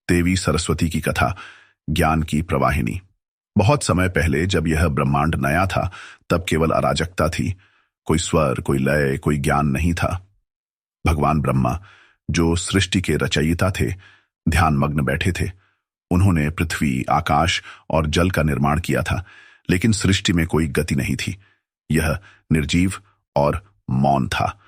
देवी सरस्वती की कथा, ज्ञान की प्रवाहिनी। बहुत समय पहले जब यह ब्रह्मांड नया था, तब केवल अराजकता थी। कोई स्वर, कोई लय, कोई ज्ञान नहीं था। भगवान ब्रह्मा, जो सृष्टि के रचयिता थे, ध्यान मग्न बैठे थे। उन्होंने पृथ्वी, आकाश और जल का निर्माण किया था, लेकिन सृष्टि में कोई गति नहीं थी। यह निर्जीव और मौन था।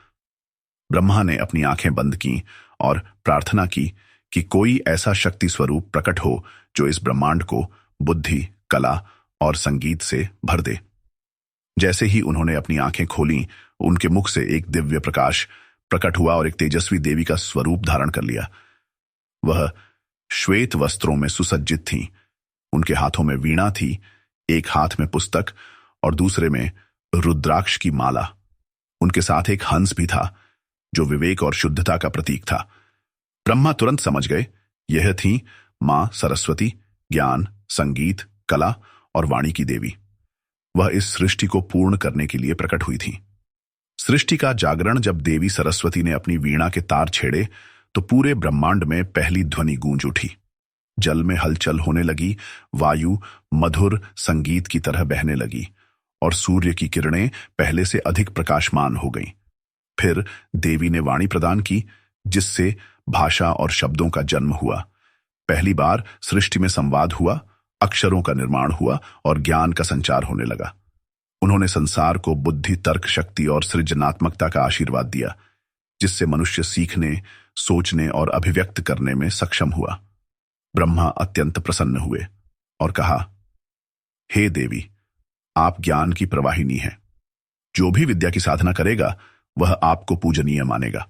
ब्रह्मा ने अपनी आंखें बंद की और प्रार्थना की कि कोई ऐसा शक्ति स्वरूप प्रकट हो जो इस ब्रह्मांड को बुद्धि, कला और संगीत से भर दे। जैसे ही उन्होंने अपनी आंखें खोलीं, उनके मुख से एक दिव्य प्रकाश प्रकट हुआ और एक तेजस्वी देवी का स्वरूप धारण कर लिया। वह श्वेत वस्त्रों में सुसज्जित थीं। उनके हाथों में वीणा थी, एक हाथ में पुस्तक और दूसरे में रुद्राक्ष की माला। उनके साथ एक हंस भी था, जो विवेक और शुद्धता का प्रतीक था। ब्रह्मा तुरंत समझ गए, यह थी मां सरस्वती, ज्ञान, संगीत, कला और वाणी की देवी। वह इस सृष्टि को पूर्ण करने के लिए प्रकट हुई थी। सृष्टि का जागरण जब देवी सरस्वती ने अपनी वीणा के तार छेड़े, तो पूरे ब्रह्मांड में पहली ध्वनि गूंज उठी। जल में हलचल होने लगी, वायु मधुर संगीत की तरह बहने लगी और सूर्य की किरणें पहले से अधिक प्रकाशमान हो गईं। फिर देवी ने वाणी प्रदान की, जिससे भाषा और शब्दों का जन्म हुआ। पहली बार सृष्टि में संवाद हुआ, अक्षरों का निर्माण हुआ और ज्ञान का संचार होने लगा। उन्होंने संसार को बुद्धि, तर्क शक्ति और सृजनात्मकता का आशीर्वाद दिया, जिससे मनुष्य सीखने, सोचने और अभिव्यक्त करने में सक्षम हुआ। ब्रह्मा अत्यंत प्रसन्न हुए और कहा, हे देवी, आप ज्ञान की प्रवाहिनी हैं। जो भी विद्या की साधना करेगा, वह आपको पूजनीय मानेगा।